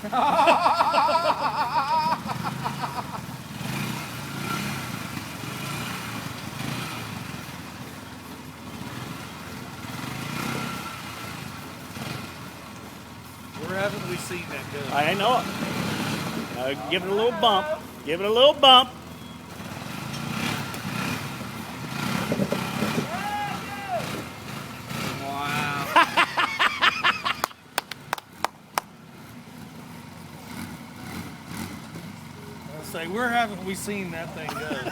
Where haven't we seen that go? I know it. Give it a little bump. Give it a little bump. Wow. I'll say, where haven't we seen that thing go?